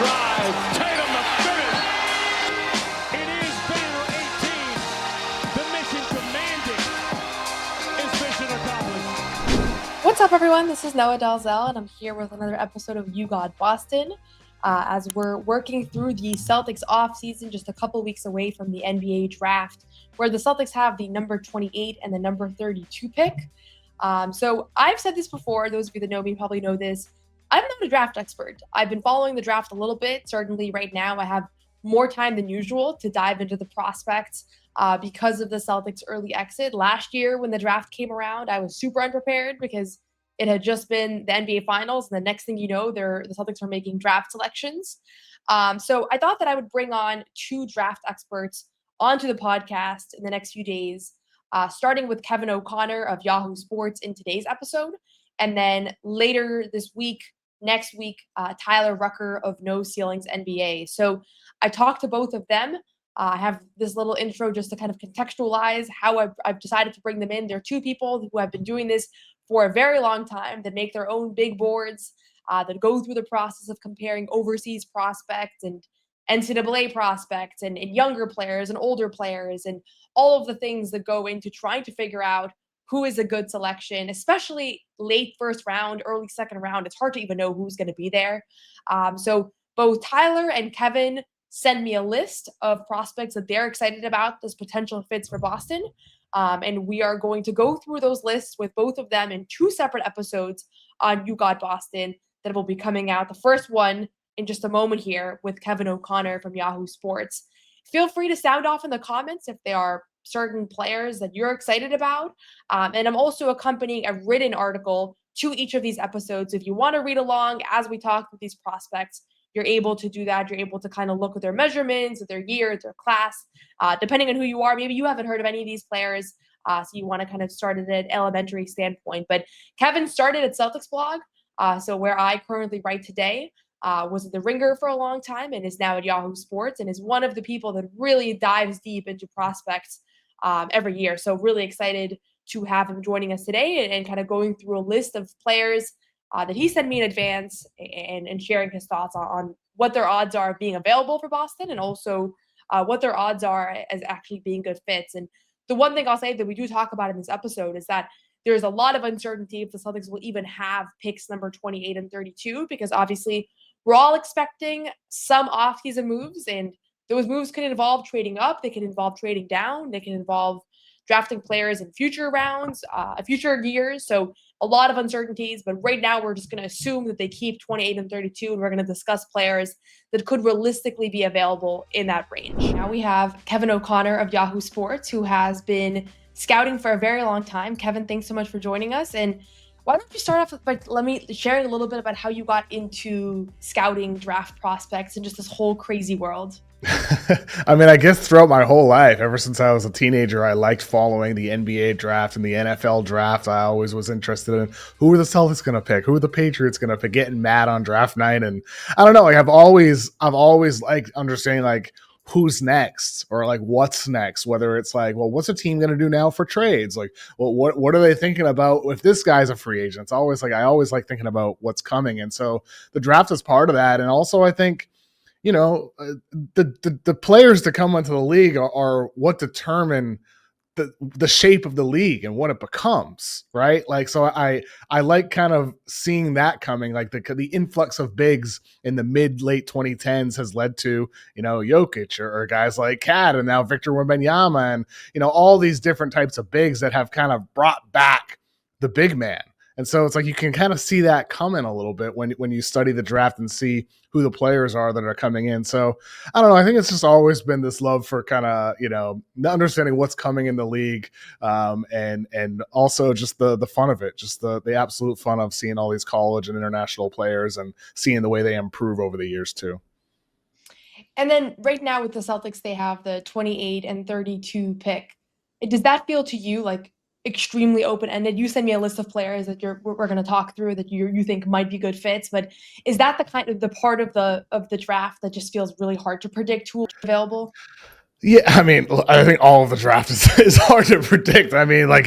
drive. Tatum the finish. It is Baylor 18. The mission commanded is mission accomplished. What's up, everyone? This is Noa Dalzell, and I'm here with another episode of You Got Boston. As we're working through the Celtics offseason, just a couple weeks away from the NBA draft, where the Celtics have the number 28 and the number 32 pick. So I've said this before. Those of you that know me probably know this. I'm not a draft expert. I've been following the draft a little bit. Certainly right now I have more time than usual to dive into the prospects because of the Celtics' early exit. Last year when the draft came around, I was super unprepared because it had just been the NBA Finals, and the next thing you know, the Celtics are making draft selections. So I thought that I would bring on two draft experts onto the podcast in the next few days, starting with Kevin O'Connor of Yahoo Sports in today's episode, and then later this week, next week, Tyler Rucker of No Ceilings NBA. So I talked to both of them. I have this little intro just to kind of contextualize how I've decided to bring them in. They're two people who have been doing this for a very long time, that make their own big boards, that go through the process of comparing overseas prospects and NCAA prospects and younger players and older players and all of the things that go into trying to figure out who is a good selection, especially late first round, early second round. It's hard to even know who's going to be there. So both Tyler and Kevin send me a list of prospects that they're excited about as potential fits for Boston. And we are going to go through those lists with both of them in two separate episodes on You Got Boston that will be coming out. The first one in just a moment here with Kevin O'Connor from Yahoo Sports. Feel free to sound off in the comments if there are certain players that you're excited about. And I'm also accompanying a written article to each of these episodes. If you want to read along as we talk with these prospects, you're able to do that. You're able to kind of look at their measurements, at their year, at their class, depending on who you are. Maybe you haven't heard of any of these players, so you want to kind of start at an elementary standpoint. But Kevin started at Celtics blog, so where I currently write today, was at the Ringer for a long time and is now at Yahoo Sports and is one of the people that really dives deep into prospects every year. So really excited to have him joining us today and kind of going through a list of players that he sent me in advance and sharing his thoughts on what their odds are of being available for Boston and also what their odds are as actually being good fits. And the one thing I'll say that we do talk about in this episode is that there's a lot of uncertainty if the Celtics will even have picks number 28 and 32, because obviously we're all expecting some offseason moves, and those moves can involve trading up, they can involve trading down, they can involve drafting players in future rounds, future years. So a lot of uncertainties, but right now we're just going to assume that they keep 28 and 32, and we're going to discuss players that could realistically be available in that range. Now we have Kevin O'Connor of Yahoo Sports, who has been scouting for a very long time. Kevin, thanks so much for joining us. And why don't you start off by sharing a little bit about how you got into scouting draft prospects and just this whole crazy world? I mean, I guess throughout my whole life, ever since I was a teenager, I liked following the NBA draft and the NFL draft. I always was interested in who are the Celtics going to pick, who are the Patriots going to pick, getting mad on draft night. And I don't know, like I've always liked understanding like who's next or like what's next, whether it's like, well, what's a team going to do now for trades? Like, well, what are they thinking about if this guy's a free agent? It's always like, I always like thinking about what's coming. And so the draft is part of that. And also I think, you know, the players that come into the league are what determine the shape of the league and what it becomes, right? Like, so I like kind of seeing that coming, like the influx of bigs in the late 2010s has led to, you know, Jokic or guys like Cat and now Victor Wembanyama and, you know, all these different types of bigs that have kind of brought back the big man. And so it's like you can kind of see that coming a little bit when you study the draft and see who the players are that are coming in. So I don't know. I think it's just always been this love for kind of, you know, understanding what's coming in the league, and also just the fun of it, just the absolute fun of seeing all these college and international players and seeing the way they improve over the years too. And then right now with the Celtics, they have the 28 and 32 pick. Does that feel to you like extremely open-ended? You send me a list of players that we're going to talk through that you think might be good fits, but is that the kind of the part of the draft that just feels really hard to predict who's available? Yeah, I mean, I think all of the draft is hard to predict. I mean, like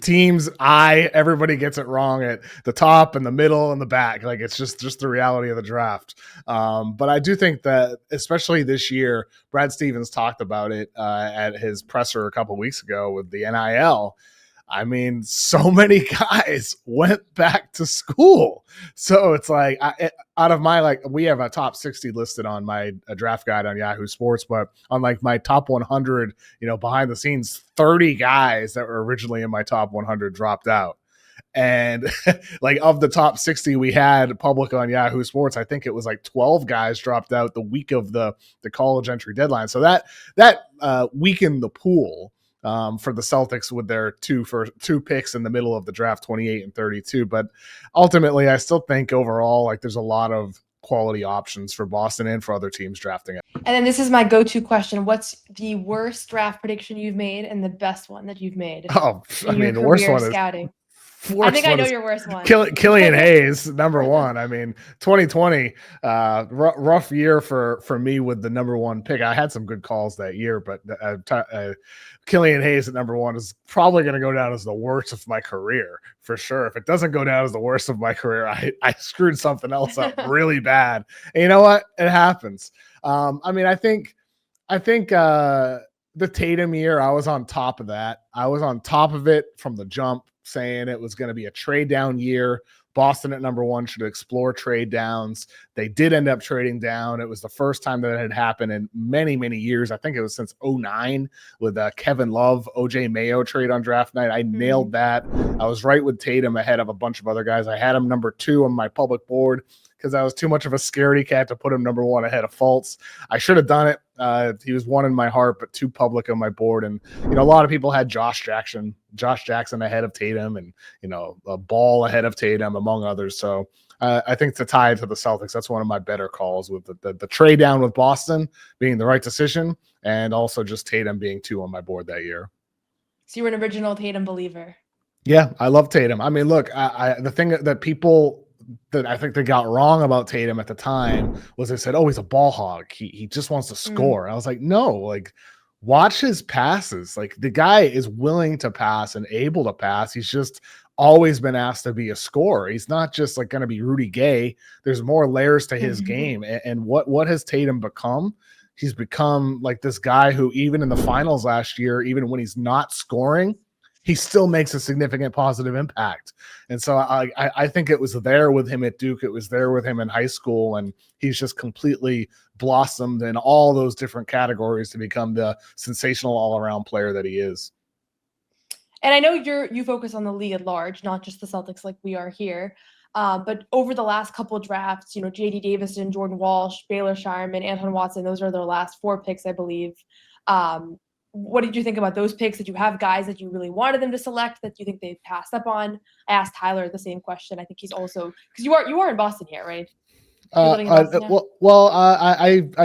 teams, everybody gets it wrong at the top and the middle and the back. Like it's just the reality of the draft. But I do think that, especially this year, Brad Stevens talked about it at his presser a couple weeks ago with the NIL. I mean, so many guys went back to school. So it's like, out of my, like, we have a top 60 listed on my draft guide on Yahoo Sports, but on like my top 100, behind the scenes, 30 guys that were originally in my top 100 dropped out. And like of the top 60 we had public on Yahoo Sports, I think it was like 12 guys dropped out the week of the college entry deadline. So that weakened the pool for the Celtics with their two picks in the middle of the draft, 28 and 32. But ultimately, I still think overall, like there's a lot of quality options for Boston and for other teams drafting it. And then this is my go-to question. What's the worst draft prediction you've made and the best one that you've made? Oh, I mean, the worst one scouting? I think I know your worst one. Killian Hayes, number one. I mean, 2020, rough year for me with the number one pick. I had some good calls that year, but Killian Hayes at number one is probably going to go down as the worst of my career for sure. If it doesn't go down as the worst of my career, I screwed something else up really bad. And you know what? It happens. I mean, I think the Tatum year, I was on top of that. I was on top of it from the jump, saying it was going to be a trade down year. Boston at number one should explore trade downs. They did end up trading down. It was the first time that it had happened in many, many years. I think it was since 2009 with Kevin Love, OJ Mayo trade on draft night. I nailed that. I was right with Tatum ahead of a bunch of other guys. I had him number 2 on my public board because I was too much of a scaredy cat to put him number 1 ahead of Fultz. I should have done it. He was 1 in my heart, but 2 public on my board. And, a lot of people had Josh Jackson ahead of Tatum and, a Ball ahead of Tatum, among others. So I think to tie it to the Celtics, that's one of my better calls, with the trade down with Boston being the right decision, and also just Tatum being 2 on my board that year. So you were an original Tatum believer. Yeah, I love Tatum. I mean, look, the thing that people that I think they got wrong about Tatum at the time was they said, oh, he's a ball hog. He just wants to score. I was like, no, like watch his passes. Like the guy is willing to pass and able to pass. He's just always been asked to be a scorer. He's not just like going to be Rudy Gay. There's more layers to his game. And what has Tatum become? He's become like this guy who, even in the finals last year, even when he's not scoring, he still makes a significant positive impact. And so I think it was there with him at Duke. It was there with him in high school. And he's just completely blossomed in all those different categories to become the sensational all-around player that he is. And I know you focus on the league at large, not just the Celtics like we are here. But over the last couple of drafts, J.D. Davison, Jordan Walsh, Baylor Scheierman, Anton Watson, those are their last 4 picks, I believe. What did you think about those picks? Did you have guys that you really wanted them to select that you think they passed up on? I asked Tyler the same question. I think he's also, because you are in Boston here, right? I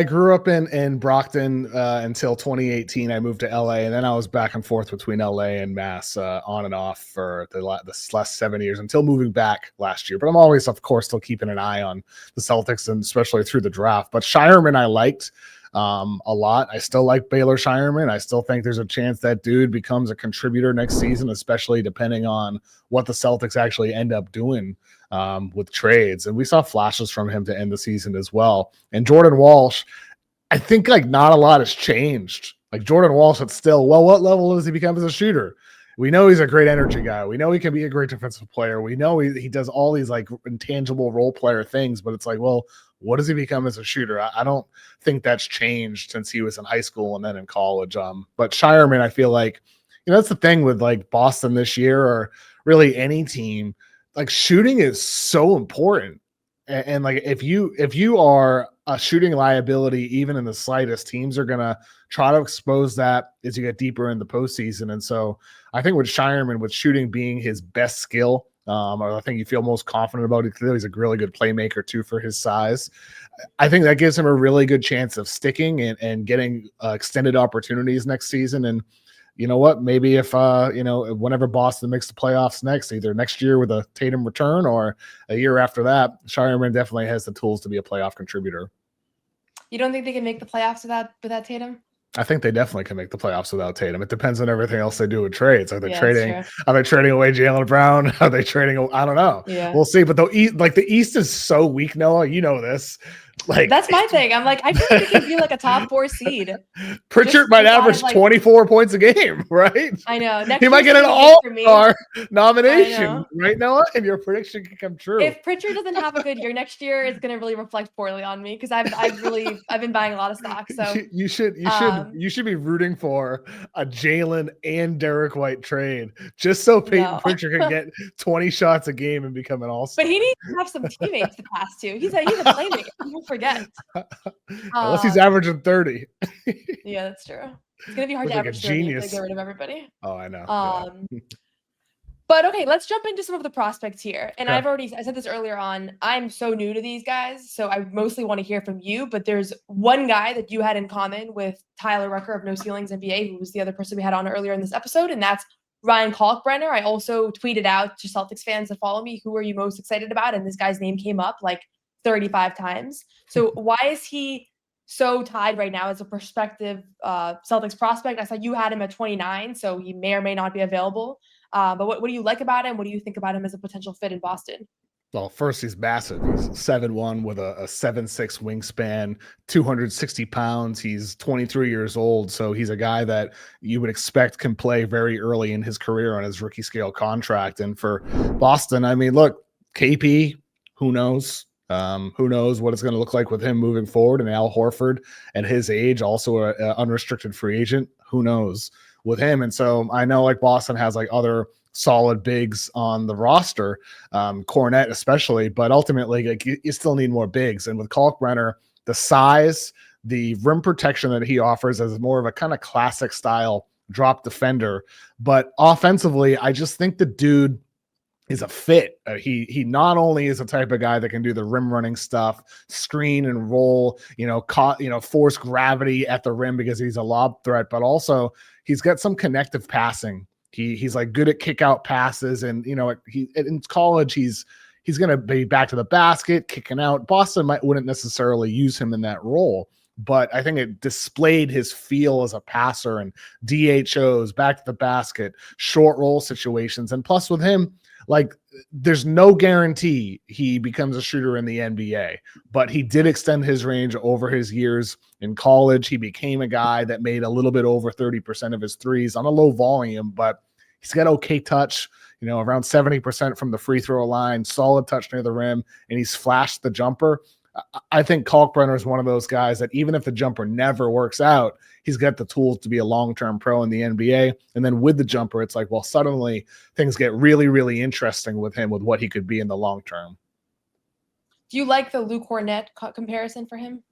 grew up in Brockton until 2018. I moved to LA, and then I was back and forth between LA and Mass on and off for the last 7 years until moving back last year. But I'm always, of course, still keeping an eye on the Celtics, and especially through the draft. But Scheierman I liked a lot. I still like Baylor Scheierman. I still think there's a chance that dude becomes a contributor next season, especially depending on what the Celtics actually end up doing with trades. And we saw flashes from him to end the season as well. And Jordan Walsh, I think like not a lot has changed. Like Jordan Walsh, it's still, well, what level does he become as a shooter? We know he's a great energy guy. We know he can be a great defensive player. We know he does all these like intangible role player things, but it's like, well, what does he become as a shooter? I don't think that's changed since he was in high school and then in college. But Scheierman, I feel like, that's the thing with like Boston this year, or really any team. Like shooting is so important, and like if you are a shooting liability, even in the slightest, teams are gonna try to expose that as you get deeper in the postseason. And so I think with Scheierman, with shooting being his best skill, or I think you feel most confident about it, he's a really good playmaker too for his size. I think that gives him a really good chance of sticking and getting extended opportunities next season. And you know what? Maybe if whenever Boston makes the playoffs next, either next year with a Tatum return or a year after that, Scheierman definitely has the tools to be a playoff contributor. You don't think they can make the playoffs without Tatum? I think they definitely can make the playoffs without Tatum. It depends on everything else they do with trades. Are they Yeah, that's trading? true. Are they trading away Jaylen Brown? Are they trading? I don't know. Yeah. We'll see. But the East is so weak, Noah. You know this. Like, that's my thing. I'm like, I feel like we can be like a top 4 seed. Pritchard might average 24 points a game, right? I know. He might get an all-star nomination, right, Noah? And your prediction can come true. If Pritchard doesn't have a good year next year, it's going to really reflect poorly on me because I've been buying a lot of stocks. So you should be rooting for a Jaylen and Derek White trade just so Peyton Pritchard can get 20 shots a game and become an all-star. But he needs to have some teammates to pass to. He's a playmaker. People forget. Unless he's averaging 30. Yeah, that's true. It's gonna be hard to average 30 if they get rid of everybody. Oh, I know. But okay, let's jump into some of the prospects here. And I said this earlier on. I'm so new to these guys, so I mostly want to hear from you. But there's one guy that you had in common with Tyler Rucker of No Ceilings NBA, who was the other person we had on earlier in this episode, and that's Ryan Kalkbrenner. I also tweeted out to Celtics fans that follow me, who are you most excited about? And this guy's name came up like 35 times. So why is he so tied right now as a prospective Celtics prospect? I saw you had him at 29, so he may or may not be available. But what do you like about him? What do you think about him as a potential fit in Boston? Well, first, he's massive. He's 7'1" with a 7'6" wingspan, 260 pounds. He's 23 years old, so he's a guy that you would expect can play very early in his career on his rookie scale contract. And for Boston, I mean, look, KP, who knows? Who knows what it's going to look like with him moving forward, and Al Horford at his age, also an unrestricted free agent. Who knows with him? And so I know like Boston has like other solid bigs on the roster, Kornet especially, but ultimately like you still need more bigs. And with Kalkbrenner, the size, the rim protection that he offers as more of a kind of classic style drop defender, but offensively, I just think the dude is a fit. He not only is a type of guy that can do the rim running stuff, screen and roll, force gravity at the rim because he's a lob threat, but also he's got some connective passing. He's like good at kick out passes, and he in college he's going to be back to the basket, kicking out. Boston wouldn't necessarily use him in that role, but I think it displayed his feel as a passer and DHOs, back to the basket, short roll situations, and plus with him, like, there's no guarantee he becomes a shooter in the NBA, but he did extend his range over his years in college. He became a guy that made a little bit over 30% of his threes on a low volume, but he's got okay touch, around 70% from the free throw line, solid touch near the rim, and he's flashed the jumper. I think Kalkbrenner is one of those guys that even if the jumper never works out, he's got the tools to be a long-term pro in the NBA. And then with the jumper, it's like, well, suddenly things get really, really interesting with him, with what he could be in the long term. Do you like the Lou Kornet comparison for him?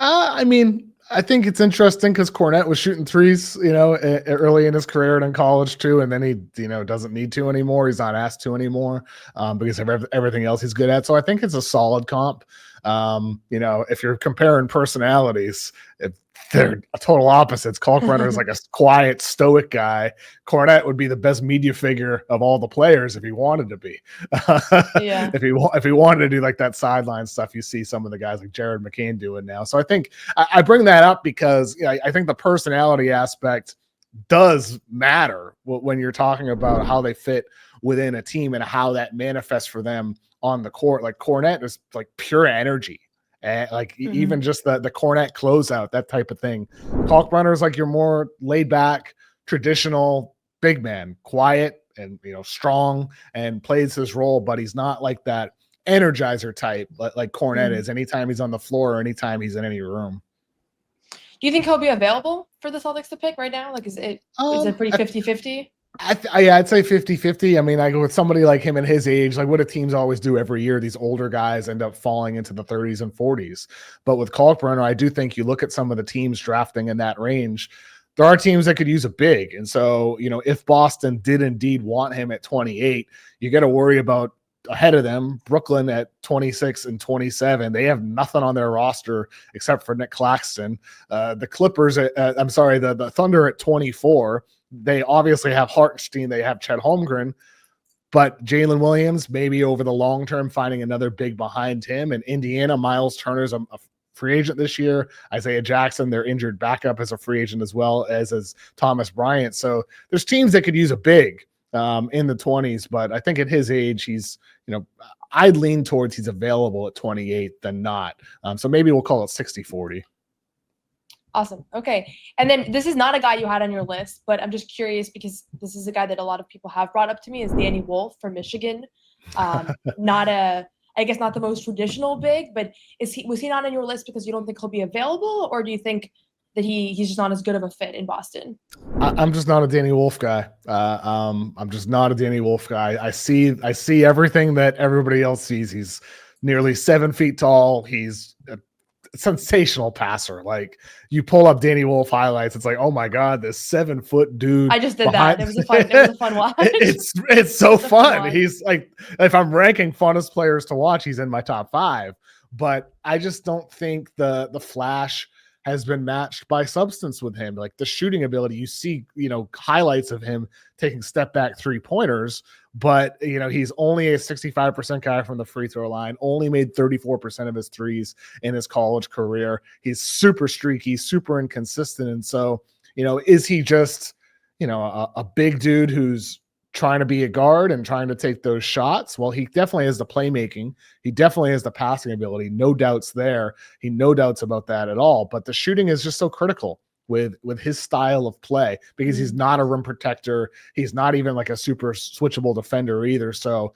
I mean, I think it's interesting because Kornet was shooting threes, early in his career and in college too. And then he, doesn't need to anymore. He's not asked to anymore because of everything else he's good at. So I think it's a solid comp. If you're comparing personalities, they're total opposites. Kalkbrenner is like a quiet, stoic guy. Kornet would be the best media figure of all the players if he wanted to be. Yeah. If he wanted to do like that sideline stuff, you see some of the guys like Jared McCain doing now. So I think I bring that up because I think the personality aspect does matter when you're talking about how they fit within a team and how that manifests for them on the court. Like Kornet is like pure energy. And even just the Kornet closeout, that type of thing. Kalkbrenner is like your more laid back, traditional big man, quiet and strong, and plays his role, but he's not like that energizer type like Kornet is anytime he's on the floor or anytime he's in any room. Do you think he'll be available for the Celtics to pick right now? Like, is it pretty 50-50? I'd say 50-50. I mean, I go with somebody like him at his age, like what do teams always do every year? These older guys end up falling into the 30s and 40s. But with Kalkbrenner, I do think you look at some of the teams drafting in that range, there are teams that could use a big. And so, if Boston did indeed want him at 28, you got to worry about ahead of them, Brooklyn at 26 and 27. They have nothing on their roster except for Nick Claxton. The Clippers, the Thunder at 24. They obviously have Hartenstein, they have Chet Holmgren, but Jalen Williams, maybe over the long term, finding another big behind him. And Indiana, Miles Turner's a free agent this year. Isaiah Jackson, their injured backup, is a free agent as well as Thomas Bryant. So there's teams that could use a big in the 20s, but I think at his age, he's, I'd lean towards he's available at 28 than not. So maybe we'll call it 60-40. Awesome. Okay. And then this is not a guy you had on your list, but I'm just curious because this is a guy that a lot of people have brought up to me, is Danny Wolf from Michigan. I guess not the most traditional big, but was he not on your list because you don't think he'll be available, or do you think that he's just not as good of a fit in Boston? I'm just not a Danny Wolf guy. I'm just not a Danny Wolf guy. I see everything that everybody else sees. He's nearly 7 feet tall. He's a sensational passer. Like, you pull up Danny Wolf highlights, it's like, oh my God, this 7 foot dude. I just did that. It was a fun watch. It's so fun. He's like, if I'm ranking funnest players to watch, he's in my top 5. But I just don't think the flash has been matched by substance with him. Like, the shooting ability, you see, highlights of him taking step back 3-pointers, but he's only a 65% guy from the free throw line, only made 34% of his threes in his college career. He's super streaky, super inconsistent. And so, is he just, a big dude who's trying to be a guard and trying to take those shots? Well, he definitely has the playmaking. He definitely has the passing ability. No doubts there. No doubts about that at all. But the shooting is just so critical with his style of play, because he's not a rim protector. He's not even like a super switchable defender either. So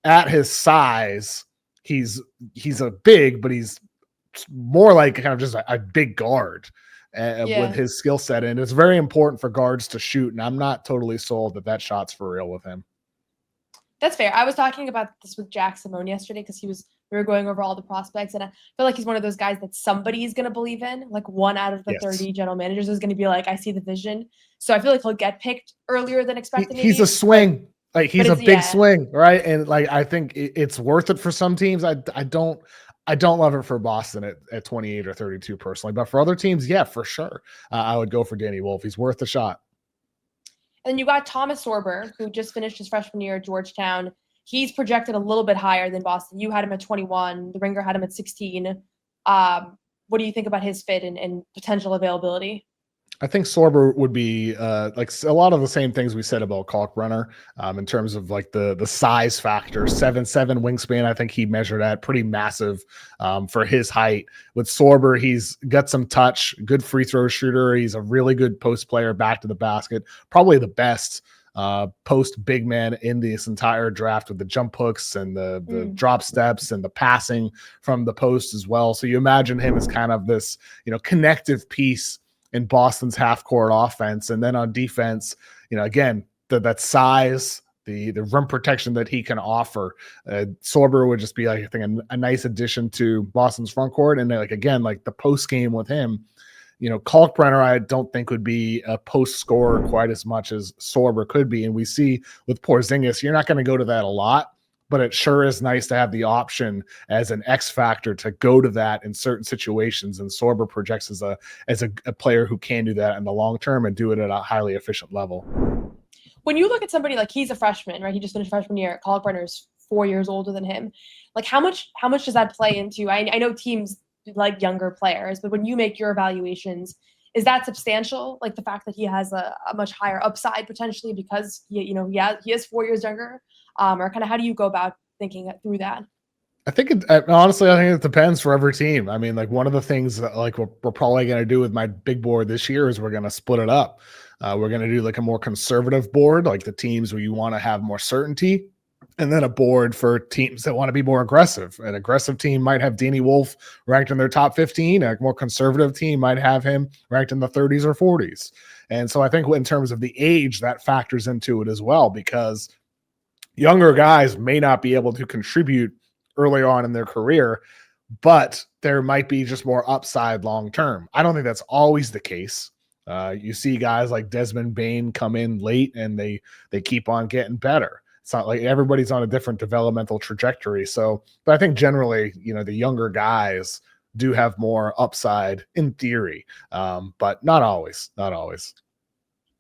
at his size, he's a big, but he's more like kind of just a big guard. With his skill set, and it's very important for guards to shoot, and I'm not totally sold that shot's for real with him. That's fair. I was talking about this with Jack Simone yesterday because we were going over all the prospects, and I feel like he's one of those guys that somebody's going to believe in. Like, 1 out of the 30 general managers is going to be like, I see the vision. So I feel like he'll get picked earlier than expected. He's a swing. Like, he's a big swing, right? And like, I think it's worth it for some teams. I don't love it for Boston at 28 or 32 personally, but for other teams, yeah, for sure. I would go for Danny Wolf. He's worth a shot. And then you got Thomas Sorber, who just finished his freshman year at Georgetown. He's projected a little bit higher than Boston. You had him at 21. The Ringer had him at 16. What do you think about his fit and potential availability? I think Sorber would be like a lot of the same things we said about Kalkbrenner in terms of like the size factor. 7'7" wingspan, I think he measured at pretty massive for his height. With Sorber, he's got some touch, good free throw shooter. He's a really good post player back to the basket, probably the best post big man in this entire draft, with the jump hooks and the drop steps and the passing from the post as well. So you imagine him as kind of this, connective piece in Boston's half-court offense. And then on defense, again, that size, the rim protection that he can offer. Sorber would just be, like, I think, a nice addition to Boston's front court. And again, the post game with him, Kalkbrenner, I don't think would be a post scorer quite as much as Sorber could be. And we see with Porzingis, you're not going to go to that a lot, but it sure is nice to have the option as an X factor to go to that in certain situations. And Sorber projects as a player who can do that in the long term and do it at a highly efficient level. When you look at somebody like, he's a freshman, right? He just finished freshman year. Kalkbrenner's 4 years older than him. Like, how much does that play into? I know teams like younger players, but when you make your evaluations, is that substantial? Like, the fact that he has a much higher upside potentially because he is 4 years younger. Or kind of how do you go about thinking through that? I think honestly, I think it depends for every team. I mean, like, one of the things that, like, we're probably going to do with my big board this year is we're going to split it up. We're going to do like a more conservative board, like the teams where you want to have more certainty, and then a board for teams that want to be more aggressive. An aggressive team might have Danny Wolf ranked in their top 15. A more conservative team might have him ranked in the 30s or 40s. And so I think in terms of the age, that factors into it as well, because younger guys may not be able to contribute early on in their career, but there might be just more upside long term. I don't think that's always the case. You see guys like Desmond Bane come in late and they keep on getting better. It's not like everybody's on a different developmental trajectory. So, but I think generally, the younger guys do have more upside in theory, but not always.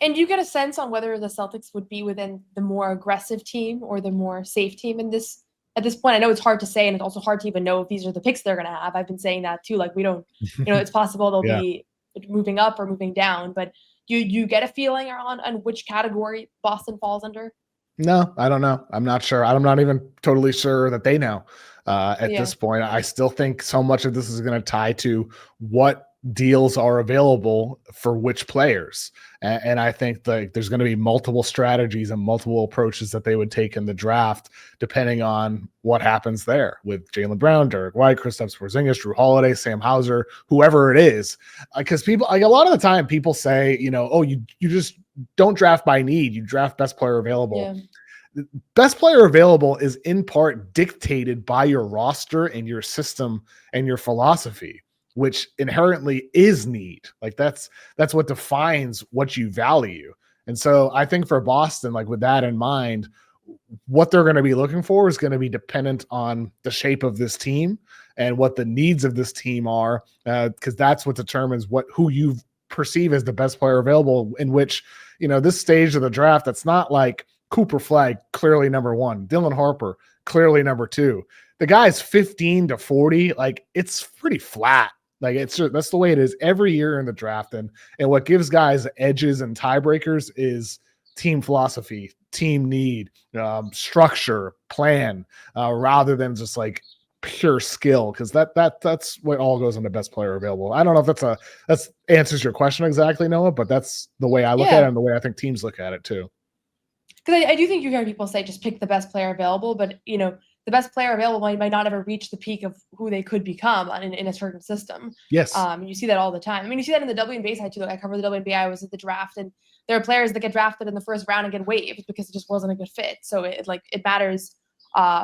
And do you get a sense on whether the Celtics would be within the more aggressive team or the more safe team in this at this point, I know it's hard to say, and it's also hard to even know if these are the picks they're going to have. I've been saying that too. Like, we don't, it's possible they'll Yeah. be moving up or moving down, but you get a feeling on which category Boston falls under? No, I don't know. I'm not sure. I'm not even totally sure that they know at this point. I still think so much of this is going to tie to what deals are available for which players. And I think there's going to be multiple strategies and multiple approaches that they would take in the draft, depending on what happens there with Jaylen Brown, Derek White, Kristaps Porzingis, Drew Holiday, Sam Hauser, whoever it is. Because people, like, a lot of the time people say, oh, you just don't draft by need. You draft best player available. Yeah. Best player available is in part dictated by your roster and your system and your philosophy, which inherently is need. Like, that's what defines what you value. And so I think for Boston, like, with that in mind, what they're going to be looking for is going to be dependent on the shape of this team and what the needs of this team are, because that's what determines who you perceive as the best player available, in which, this stage of the draft, that's not like Cooper Flagg, clearly number one, Dylan Harper, clearly number two. The guy's 15 to 40. Like, it's pretty flat. Like, that's the way it is every year in the draft. And what gives guys edges and tiebreakers is team philosophy, team need, structure, plan, rather than just like pure skill. Because that's what all goes into best player available. I don't know if that's answers your question exactly, Noah, but that's the way I look at it and the way I think teams look at it too. Because I do think you hear people say just pick the best player available, but the best player available might not ever reach the peak of who they could become in a certain system. Yes. You see that all the time. I mean, you see that in the WNBA side too. Like, I covered the WNBA. I was at the draft, and there are players that get drafted in the first round and get waived because it just wasn't a good fit. So it matters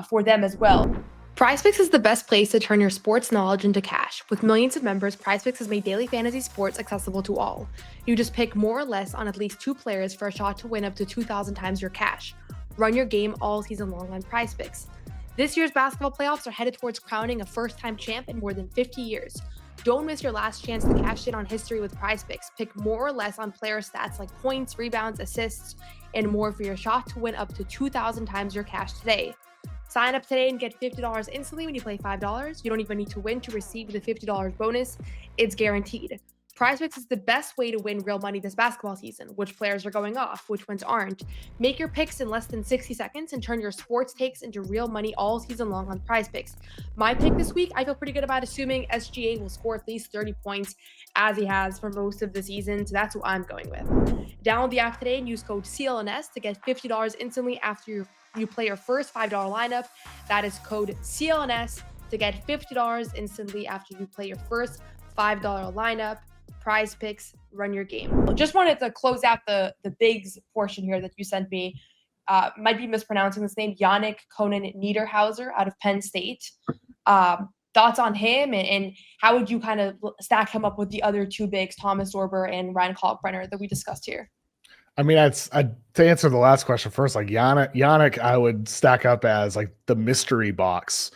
for them as well. PrizePicks is the best place to turn your sports knowledge into cash. With millions of members, PrizePicks has made daily fantasy sports accessible to all. You just pick more or less on at least 2 players for a shot to win up to 2,000 times your cash. Run your game all season long on PrizePicks. This year's basketball playoffs are headed towards crowning a first-time champ in more than 50 years. Don't miss your last chance to cash in on history with PrizePicks. Pick more or less on player stats like points, rebounds, assists, and more for your shot to win up to 2,000 times your cash today. Sign up today and get $50 instantly when you play $5. You don't even need to win to receive the $50 bonus. It's guaranteed. PrizePicks is the best way to win real money this basketball season. Which players are going off, which ones aren't. Make your picks in less than 60 seconds and turn your sports takes into real money all season long on PrizePicks. My pick this week, I feel pretty good about assuming SGA will score at least 30 points as he has for most of the season, so that's what I'm going with. Download the app today and use code CLNS to get $50 instantly after you play your first $5 lineup. That is code CLNS to get $50 instantly after you play your first $5 lineup. PrizePicks, run your game. Just wanted to close out the bigs portion here that you sent me. Might be mispronouncing this name, Yanic Konan Niederhauser out of Penn State. Thoughts on him, and how would you kind of stack him up with the other 2 bigs, Thomas Sorber and Ryan Kalkbrenner, that we discussed here? I mean, to answer the last question first, like Yanic, I would stack up as like the mystery box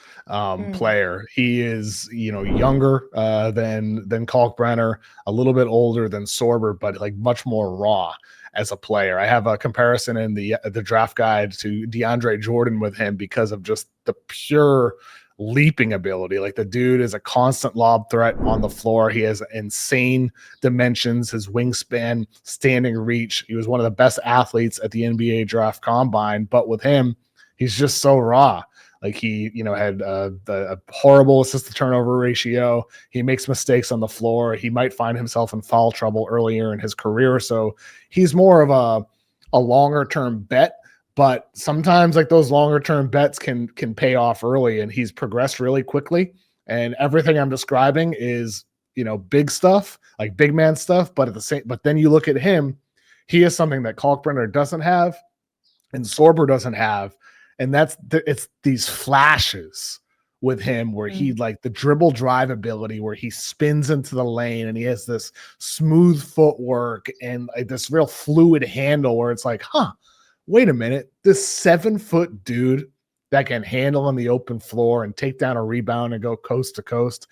player. He is, younger than Kalkbrenner, a little bit older than Sorber, but like much more raw as a player. I have a comparison in the draft guide to DeAndre Jordan with him because of just the pure leaping ability. Like, the dude is a constant lob threat on the floor. He has insane dimensions, his wingspan, standing reach. He was one of the best athletes at the NBA draft combine, but with him, he's just so raw. Like, he, had a horrible assist to turnover ratio. He makes mistakes on the floor. He might find himself in foul trouble earlier in his career. So he's more of a longer term bet. But sometimes, like, those longer term bets can pay off early, and he's progressed really quickly. And everything I'm describing is, big stuff, like big man stuff. But then you look at him, he has something that Kalkbrenner doesn't have, and Sorber doesn't have, and it's these flashes with him where he, like, the dribble drive ability where he spins into the lane and he has this smooth footwork and like this real fluid handle where it's like, wait a minute, this 7-foot dude that can handle on the open floor and take down a rebound and go coast to coast.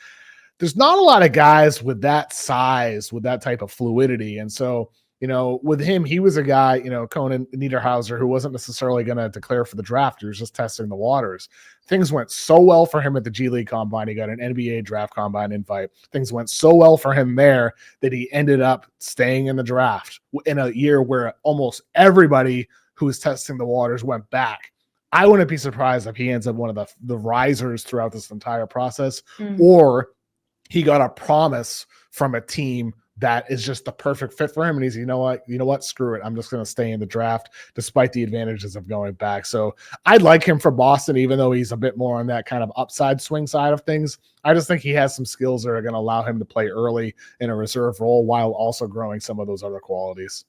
There's not a lot of guys with that size, with that type of fluidity. And so with him, he was a guy, Konan Niederhauser, who wasn't necessarily going to declare for the draft. He was just testing the waters. Things went so well for him at the G League Combine. He got an NBA Draft Combine invite. Things went so well for him there that he ended up staying in the draft in a year where almost everybody who was testing the waters went back. I wouldn't be surprised if he ends up one of the risers throughout this entire process, or he got a promise from a team that is just the perfect fit for him. And he's, you know what, screw it. I'm just going to stay in the draft despite the advantages of going back. So I'd like him for Boston, even though he's a bit more on that kind of upside swing side of things. I just think he has some skills that are going to allow him to play early in a reserve role while also growing some of those other qualities.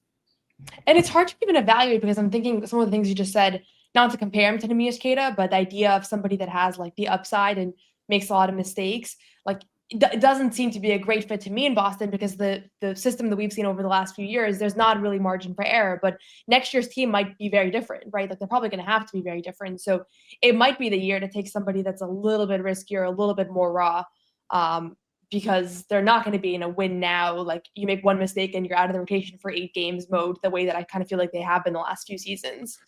And it's hard to even evaluate because I'm thinking some of the things you just said, not to compare him to Neemias Queta, but the idea of somebody that has like the upside and makes a lot of mistakes, like it doesn't seem to be a great fit to me in Boston because the system that we've seen over the last few years, there's not really margin for error, but next year's team might be very different, right? Like they're probably going to have to be very different. So it might be the year to take somebody that's a little bit riskier, a little bit more raw, because they're not going to be in a win now. Like you make one mistake and you're out of the rotation for 8 games mode, the way that I kind of feel like they have been the last few seasons.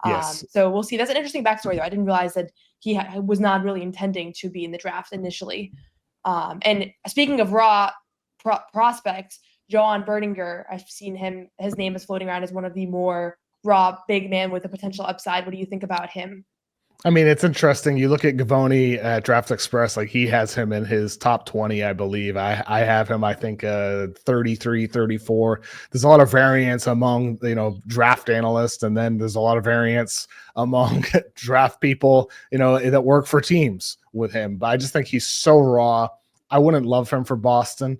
Yes. So we'll see. That's an interesting backstory though. I didn't realize that he was not really intending to be in the draft initially. And speaking of raw prospects, Joan Beringer, I've seen his name is floating around as one of the more raw big man with a potential upside. What do you think about him? I mean, it's interesting. You look at Gavoni at Draft Express, like he has him in his top 20, I believe. I have him, I think, 33, 34. There's a lot of variance among, draft analysts, and then there's a lot of variance among draft people, that work for teams with him. But I just think he's so raw. I wouldn't love him for Boston.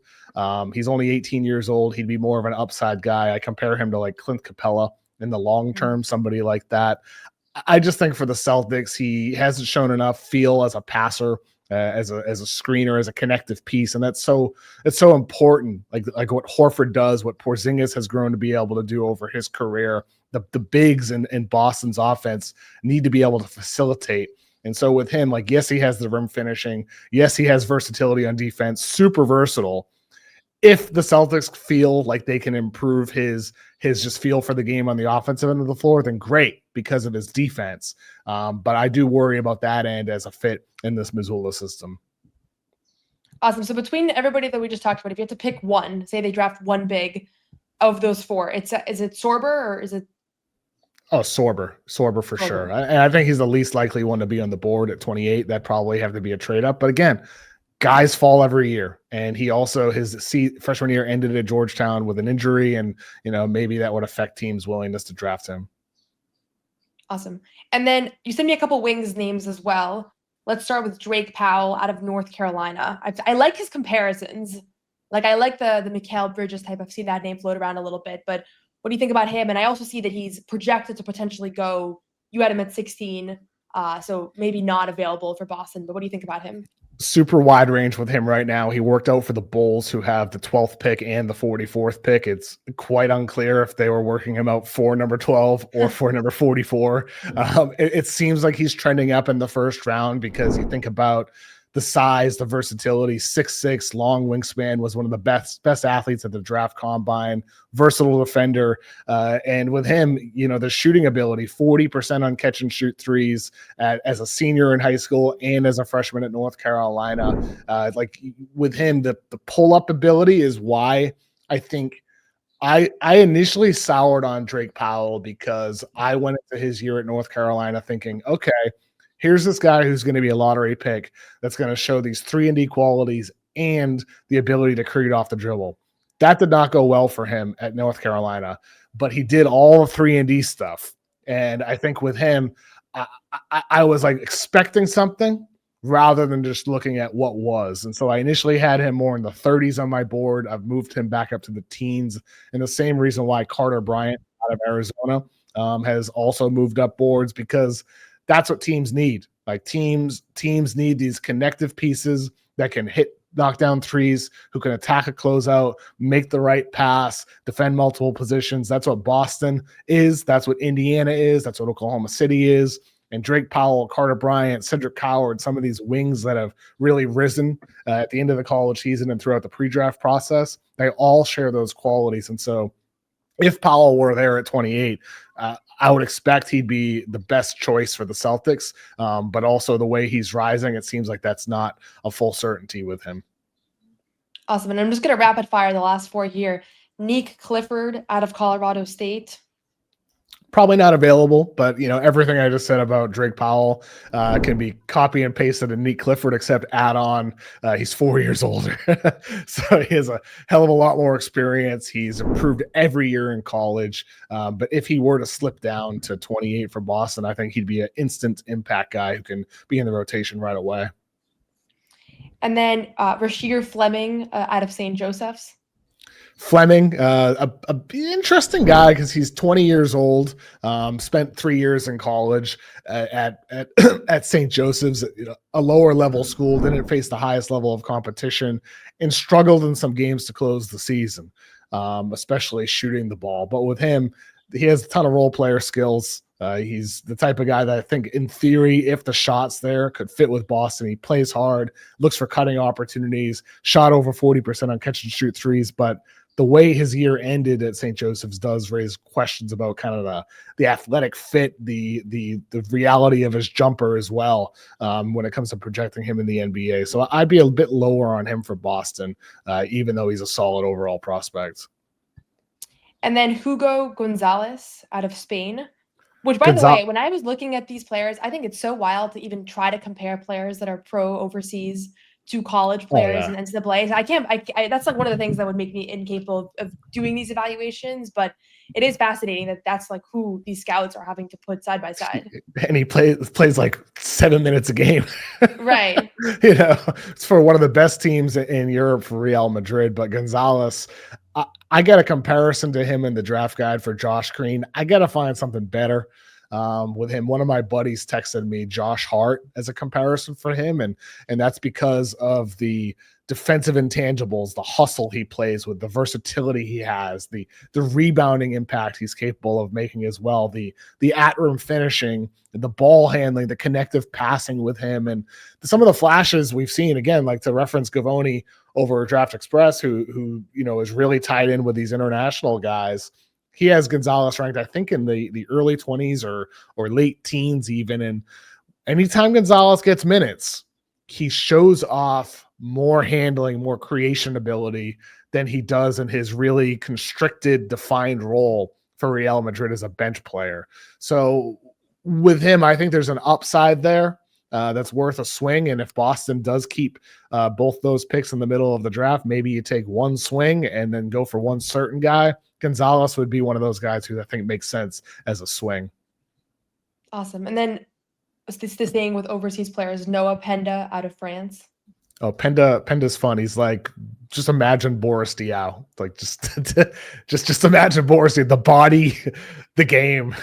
He's only 18 years old. He'd be more of an upside guy. I compare him to like Clint Capella in the long term, somebody like that. I just think for the Celtics, he hasn't shown enough feel as a passer, as a screener, as a connective piece, and it's so important. Like what Horford does, what Porzingis has grown to be able to do over his career. The bigs in Boston's offense need to be able to facilitate. And so with him, like, yes, he has the rim finishing. Yes, he has versatility on defense, super versatile. If the Celtics feel like they can improve his just feel for the game on the offensive end of the floor, then great, because of his defense. But I do worry about that end as a fit in this Missoula system. Awesome. So between everybody that we just talked about, if you had to pick one, say they draft one big of those 4, is it Sorber or is it? Oh, Sorber for sure. I think he's the least likely one to be on the board at 28. That probably have to be a trade up. But again, guys fall every year, and he also his freshman year ended at Georgetown with an injury, and maybe that would affect teams' willingness to draft him. Awesome. And then you sent me a couple wings names as well. Let's start with Drake Powell out of North Carolina. I like his comparisons. Like I like the Mikal Bridges type. I've seen that name float around a little bit, but what do you think about him? And I also see that he's projected to potentially go. You had him at 16, so maybe not available for Boston. But what do you think about him? Super wide range with him right now. He worked out for the Bulls, who have the 12th pick and the 44th pick. It's quite unclear if they were working him out for number 12 or for number 44. It seems like he's trending up in the first round because you think about the size, the versatility, 6'6", long wingspan, was one of the best athletes at the draft combine, versatile defender. And with him, the shooting ability, 40% on catch and shoot threes as a senior in high school and as a freshman at North Carolina. Like with him, the pull-up ability is why I think I initially soured on Drake Powell, because I went into his year at North Carolina thinking, okay, here's this guy who's going to be a lottery pick that's going to show these 3-and-D qualities and the ability to create off the dribble. That did not go well for him at North Carolina, but he did all the 3-and-D stuff. And I think with him, I was like expecting something rather than just looking at what was. And so I initially had him more in the 30s on my board. I've moved him back up to the teens. And the same reason why Carter Bryant out of Arizona has also moved up boards, because that's what teams need. Like teams need these connective pieces that can knock down threes, who can attack a closeout, make the right pass, defend multiple positions. That's what Boston is. That's what Indiana is. That's what Oklahoma City is. And Drake Powell, Carter Bryant, Cedric Coward, some of these wings that have really risen at the end of the college season and throughout the pre-draft process, they all share those qualities. And so if Powell were there at 28, I would expect he'd be the best choice for the Celtics. But also the way he's rising, it seems like that's not a full certainty with him. Awesome. And I'm just going to rapid fire the last 4 here. Nique, Clifford out of Colorado State. Probably not available, but everything I just said about Drake Powell can be copy and pasted in Nique Clifford, except add on he's 4 years older. So he has a hell of a lot more experience. He's improved every year in college. But if he were to slip down to 28 for Boston, I think he'd be an instant impact guy who can be in the rotation right away. And then Rasheer, Fleming out of St. Joseph's. Fleming, a interesting guy because he's 20 years old, spent 3 years in college at St. Joseph's, a lower level school, didn't face the highest level of competition, and struggled in some games to close the season, especially shooting the ball. But with him, he has a ton of role player skills. He's the type of guy that I think, in theory, if the shot's there, could fit with Boston. He plays hard, looks for cutting opportunities, shot over 40% on catch and shoot threes, but the way his year ended at St. Joseph's does raise questions about kind of the athletic fit, the reality of his jumper as well when it comes to projecting him in the NBA. So I'd be a bit lower on him for Boston, even though he's a solid overall prospect. And then Hugo Gonzalez out of Spain, which, by the way, when I was looking at these players, I think it's so wild to even try to compare players that are pro overseas to college players and NCAA. I that's like one of the things that would make me incapable of doing these evaluations, but it is fascinating that that's like who these scouts are having to put side by side. And he plays like 7 minutes a game. Right. It's for one of the best teams in Europe for Real Madrid, but Gonzalez, I get a comparison to him in the draft guide for Josh Green. I got to find something better with him. One of my buddies texted me Josh Hart as a comparison for him, and that's because of the defensive intangibles, the hustle he plays with, the versatility he has, the rebounding impact he's capable of making as well, the at-room finishing, the ball handling, the connective passing with him, and some of the flashes we've seen, again, like to reference Gavoni over Draft Express, who is really tied in with these international guys. He has Gonzalez ranked, I think, in the early 20s or late teens even. And anytime Gonzalez gets minutes, he shows off more handling, more creation ability than he does in his really constricted, defined role for Real Madrid as a bench player. So with him, I think there's an upside there that's worth a swing. And if Boston does keep both those picks in the middle of the draft, maybe you take one swing and then go for one certain guy. Gonzalez would be one of those guys who I think makes sense as a swing. Awesome. And then this thing with overseas players, Noah Penda out of France. Oh, Penda's fun. He's like, just imagine Boris Diaw. Like just imagine Boris Diaw, the body, the game.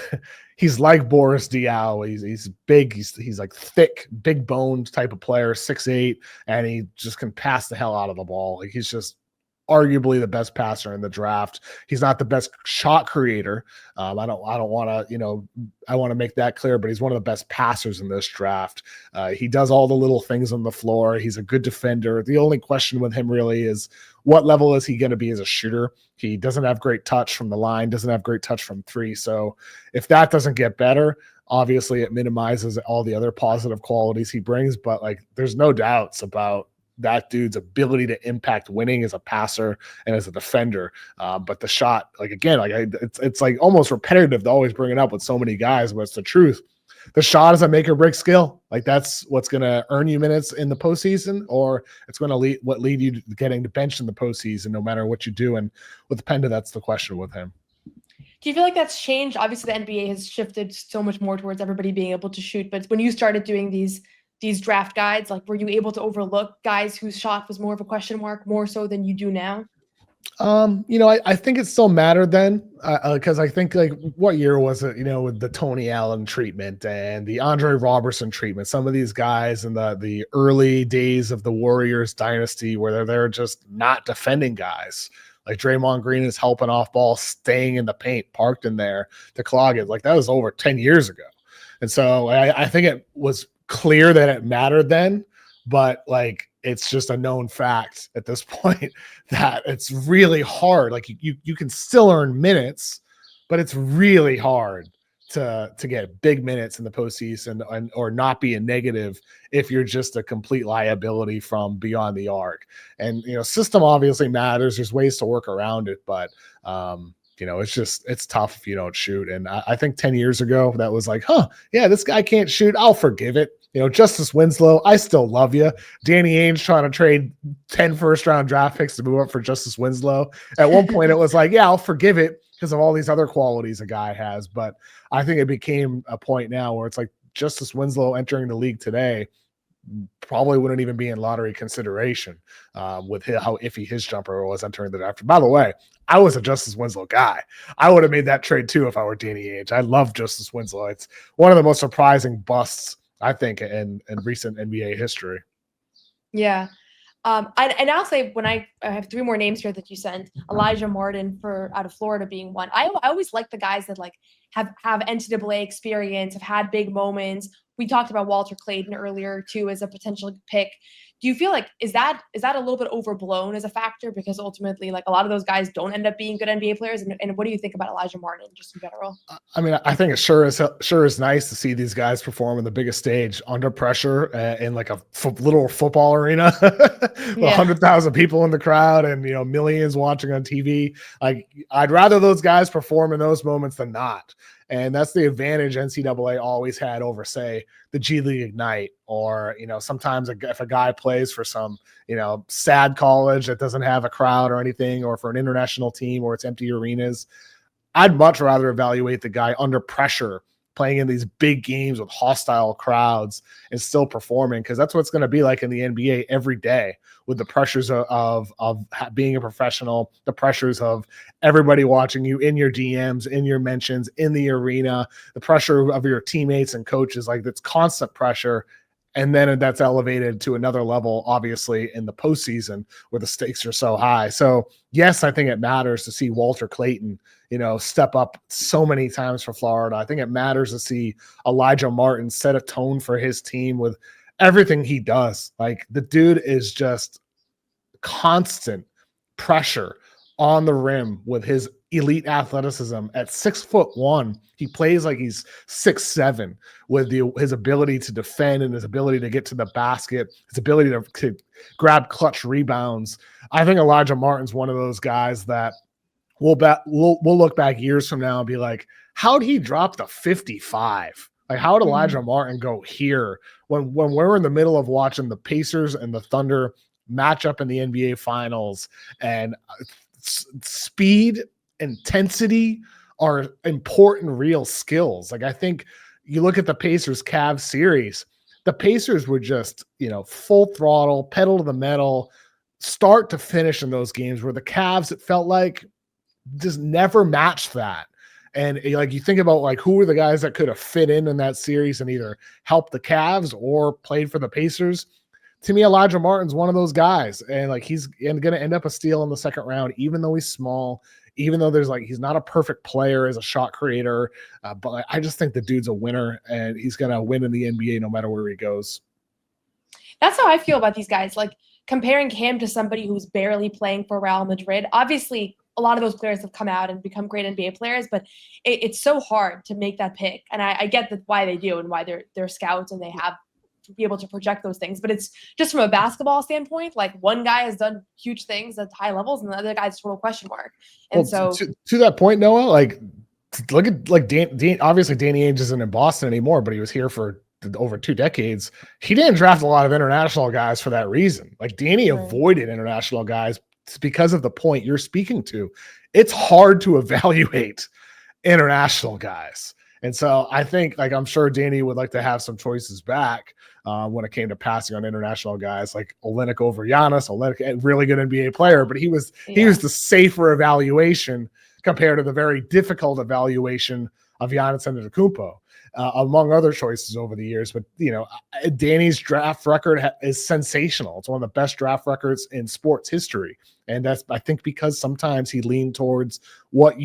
He's like Boris Diaw. He's big. He's like thick, big boned type of player, 6'8", and he just can pass the hell out of the ball. Like he's just arguably the best passer in the draft. He's not the best shot creator. I don't want to, I want to make that clear, but he's one of the best passers in this draft. He does all the little things on the floor. He's a good defender. The only question with him really is what level is he going to be as a shooter? He doesn't have great touch from the line, doesn't have great touch from three. So if that doesn't get better, obviously it minimizes all the other positive qualities he brings, but like there's no doubts about that dude's ability to impact winning as a passer and as a defender. But the shot, like, again, like it's like almost repetitive to always bring it up with so many guys, but it's the truth. The shot is a make or break skill. Like that's what's going to earn you minutes in the postseason, or it's going to lead you to getting the bench in the postseason, no matter what you do. And with Penda, that's the question with him. Do you feel like that's changed? Obviously the NBA has shifted so much more towards everybody being able to shoot, but when you started doing these draft guides, like were you able to overlook guys whose shot was more of a question mark more so than you do now? I think it still mattered then because I think, like, what year was it, with the Tony Allen treatment and the Andre Robertson treatment, some of these guys in the early days of the Warriors dynasty where they're just not defending guys. Like Draymond Green is helping off ball, staying in the paint, parked in there to clog it. Like that was over 10 years ago. And so I think it was clear that it mattered then, but like it's just a known fact at this point that it's really hard. Like you can still earn minutes, but it's really hard to get big minutes in the postseason or not be a negative if you're just a complete liability from beyond the arc. And, system obviously matters. There's ways to work around it, but it's tough if you don't shoot. And I think 10 years ago that was like, this guy can't shoot. I'll forgive it. Justice Winslow, I still love you. Danny Ainge trying to trade 10 first-round draft picks to move up for Justice Winslow. At one point, it was like, yeah, I'll forgive it because of all these other qualities a guy has. But I think it became a point now where it's like Justice Winslow entering the league today probably wouldn't even be in lottery consideration with how iffy his jumper was entering the draft. By the way, I was a Justice Winslow guy. I would have made that trade too if I were Danny Ainge. I love Justice Winslow. It's one of the most surprising busts, I think, in recent NBA history. Yeah. And I'll say when I have three more names here that you sent, Elijah Martin out of Florida being one. I always like the guys that have NCAA experience, have had big moments. We talked about Walter Clayton earlier too as a potential pick. Do you feel like is that a little bit overblown as a factor because ultimately a lot of those guys don't end up being good NBA players? And what do you think about Elijah Martin just in general? I mean, I think it sure is nice to see these guys perform on the biggest stage under pressure in a little football arena, 100,000 people in the crowd and millions watching on TV. I'd rather those guys perform in those moments than not. And that's the advantage NCAA always had over, say, the G League Ignite, or, sometimes if a guy plays for some, sad college that doesn't have a crowd or anything, or for an international team where it's empty arenas, I'd much rather evaluate the guy under pressure, playing in these big games with hostile crowds and still performing, because that's what it's going to be like in the NBA every day, with the pressures of being a professional, the pressures of everybody watching you in your DMs, in your mentions, in the arena, the pressure of your teammates and coaches. That's constant pressure. And then that's elevated to another level, obviously, in the postseason where the stakes are so high. So, yes, I think it matters to see Walter Clayton, step up so many times for Florida. I think it matters to see Elijah Martin set a tone for his team with everything he does. The dude is just constant pressure on the rim with his elite athleticism. At 6'1", he plays like he's 6'7", with his ability to defend and his ability to get to the basket, his ability to grab clutch rebounds. I think Elijah Martin's one of those guys that we'll look back years from now and be like, how'd he drop to 55? How did Elijah Martin go here when we're in the middle of watching the Pacers and the Thunder match up in the NBA Finals, and speed, intensity are important real skills. I think you look at the Pacers Cavs series, the Pacers were just, full throttle, pedal to the metal, start to finish in those games, where the Cavs, it felt like, just never matched that. And you think about who were the guys that could have fit in that series and either helped the Cavs or played for the Pacers. To me, Elijah Martin's one of those guys, and he's going to end up a steal in the second round, even though he's small, even though he's not a perfect player as a shot creator. But I just think the dude's a winner, and he's going to win in the NBA no matter where he goes. That's how I feel about these guys. Comparing him to somebody who's barely playing for Real Madrid. Obviously, a lot of those players have come out and become great NBA players, but it's so hard to make that pick. And I get why they do and why they're scouts and they have to be able to project those things. But it's just from a basketball standpoint, one guy has done huge things at high levels and the other guy's total question mark. And to that point, Noah, look at Dan, obviously Danny Ainge isn't in Boston anymore, but he was here for over 2 decades. He didn't draft a lot of international guys for that reason. Danny avoided international guys because of the point you're speaking to. It's hard to evaluate international guys. And so I think, I'm sure Danny would like to have some choices back when it came to passing on international guys like Olynyk over Giannis. Olynyk, a really good NBA player, but he was the safer evaluation compared to the very difficult evaluation of Giannis Antetokounmpo, among other choices over the years. But, Danny's draft record is sensational. It's one of the best draft records in sports history. And that's, I think, because sometimes he leaned towards what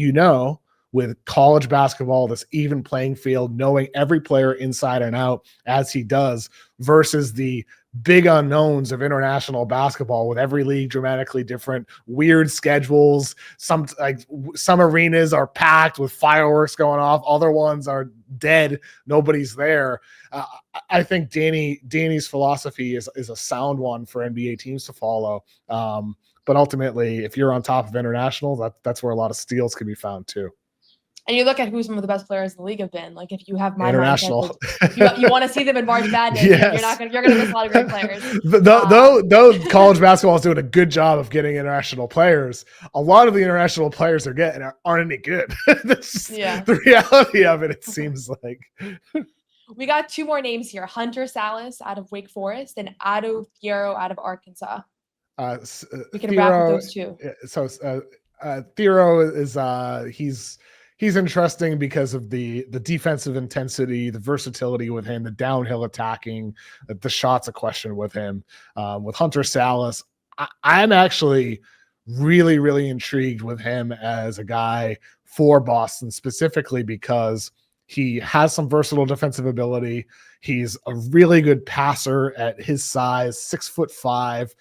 with college basketball, this even playing field, knowing every player inside and out as he does, versus the big unknowns of international basketball with every league dramatically different, weird schedules. Some arenas are packed with fireworks going off. Other ones are dead. Nobody's there. I think Danny's philosophy is a sound one for NBA teams to follow. But ultimately, if you're on top of international, that's where a lot of steals can be found too. And you look at who some of the best players in the league have been. Like if you have my international, mindset, you want to see them in March Madness. Yes. You're gonna miss a lot of great players. Though college basketball is doing a good job of getting international players, a lot of the international players they're getting aren't any good. That's the reality of it. It seems like. We got two more names here: Hunter Salas out of Wake Forest and Ado Thiero out of Arkansas. We can wrap with those two. So Thiero is he's interesting because of the defensive intensity, the versatility with him, the downhill attacking, the shot's a question with him. With Hunter Salas, I'm actually really, really intrigued with him as a guy for Boston, specifically because he has some versatile defensive ability. He's a really good passer at his size, 6'5".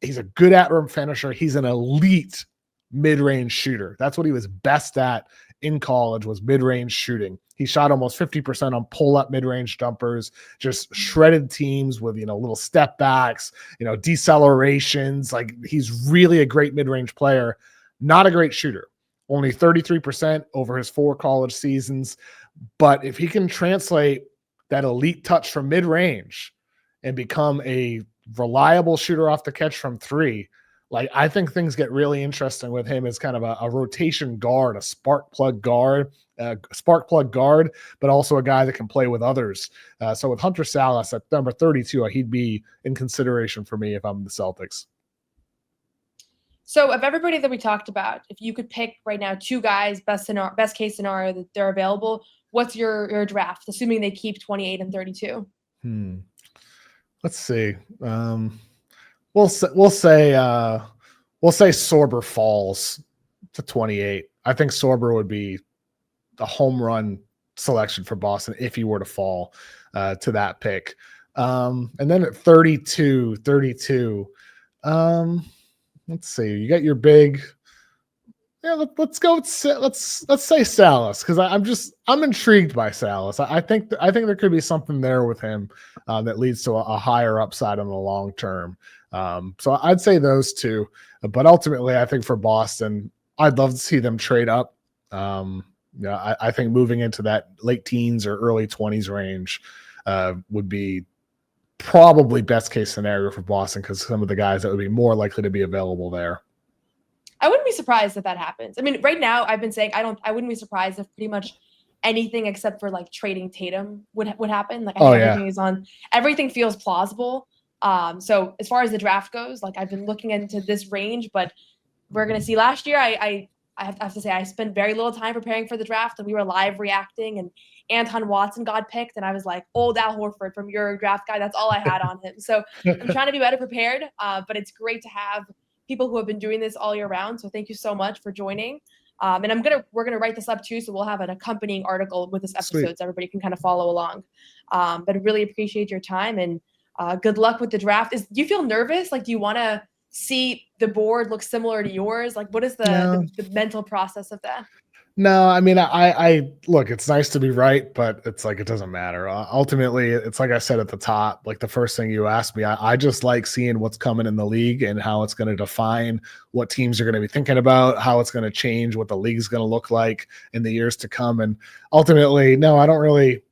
He's a good at-rim finisher. He's an elite mid-range shooter. That's what he was best at in college, was mid-range shooting. He shot almost 50% on pull-up mid-range jumpers, just shredded teams with, little step backs, decelerations. Like, he's really a great mid-range player, not a great shooter. Only 33% over his 4 college seasons. But if he can translate that elite touch from mid-range and become a reliable shooter off the catch from 3, like, I think things get really interesting with him as kind of a rotation guard, a spark plug guard, but also a guy that can play with others. So with Hunter Salas at number 32, he'd be in consideration for me if I'm the Celtics. So of everybody that we talked about, if you could pick right now 2 guys, best case scenario that they're available, what's your draft, assuming they keep 28 and 32? Let's see. We'll say Sorber falls to 28. I think Sorber would be the home run selection for Boston if he were to fall to that pick. And then at 32, let's see. You got your big. Yeah, let's go. Let's say Salas, because I'm intrigued by Salas. I think there could be something there with him that leads to a higher upside in the long term. So I'd say those 2, but ultimately I think for Boston, I'd love to see them trade up. I think moving into that late teens or early 20s range would be probably best case scenario for Boston, because some of the guys that would be more likely to be available there. I wouldn't be surprised if that happens. I mean, right now I've been saying I wouldn't be surprised if pretty much anything except for like trading Tatum would happen. Like everything feels plausible. So as far as the draft goes, like I've been looking into this range, but we're gonna see. Last year I have to say I spent very little time preparing for the draft, and we were live reacting, and Anton Watson got picked, and I was like, old Al Horford from your draft guy. That's all I had on him. So I'm trying to be better prepared, but it's great to have people who have been doing this all year round. So thank you so much for joining. And we're gonna write this up too, so we'll have an accompanying article with this episode. Sweet. So everybody can kind of follow along. But I really appreciate your time, and good luck with the draft. Do you feel nervous? Like, do you want to see the board look similar to yours? Like, what is the mental process of that? No, I mean, I look, it's nice to be right, but it's like, it doesn't matter. Ultimately, it's like I said at the top, like the first thing you asked me, I just like seeing what's coming in the league and how it's going to define what teams are going to be thinking about, how it's going to change, what the league's going to look like in the years to come. And ultimately, no, I don't really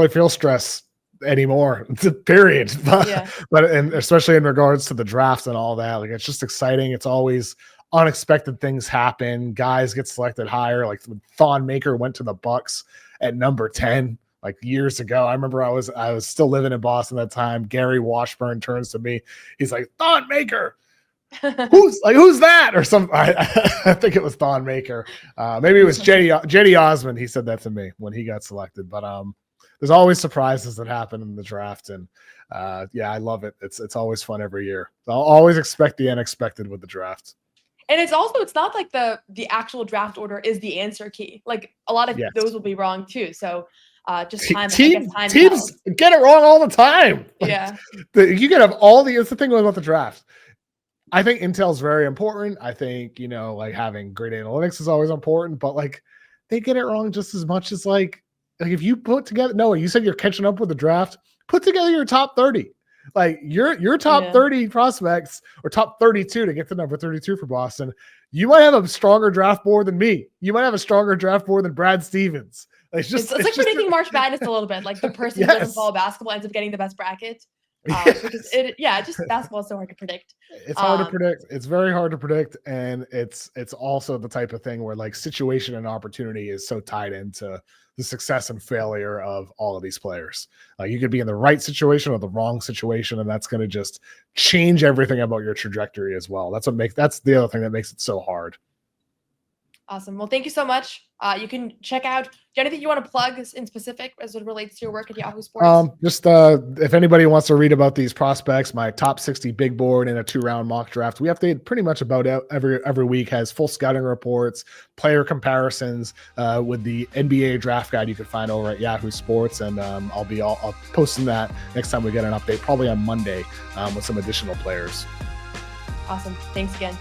feel stress anymore, period. But and especially in regards to the draft and all that, like, it's just exciting. It's always unexpected things happen. Guys get selected higher. Like when Thon Maker went to the Bucks at number 10, like years ago. I remember I was still living in Boston at that time. Gary Washburn turns to me. He's like, Thon Maker. who's that? Or something. I think it was Thon Maker. Maybe it was Jetty Osmond. He said that to me when he got selected. But there's always surprises that happen in the draft. And I love it. It's always fun every year. I'll always expect the unexpected with the draft. And it's not like the actual draft order is the answer key. Like a lot of those will be wrong too. So just time. Teams tells. get it wrong all the time. Yeah. You can have all it's the thing about the draft. I think intel's very important. I think, like having great analytics is always important, but like they get it wrong just as much as like if you put together, Noah, you said you're catching up with the draft, put together your top 30. Like your top 30 prospects or top 32 to get to number 32 for Boston. You might have a stronger draft board than me. You might have a stronger draft board than Brad Stevens. It's like predicting March Madness a little bit. Like the person who doesn't follow basketball ends up getting the best bracket. Because basketball is so hard to predict. It's hard to predict. It's very hard to predict, and it's also the type of thing where like situation and opportunity is so tied into the success and failure of all of these players. You could be in the right situation or the wrong situation, and that's going to just change everything about your trajectory as well. That's the other thing that makes it so hard. Awesome. Well, thank you so much. You can check out anything you want to plug in specific as it relates to your work at Yahoo Sports. Just if anybody wants to read about these prospects, my top 60 big board in a 2-round mock draft, we update pretty much about every week, has full scouting reports, player comparisons with the NBA draft guide you can find over at Yahoo Sports. And I'll posting that next time we get an update, probably on Monday with some additional players. Awesome. Thanks again.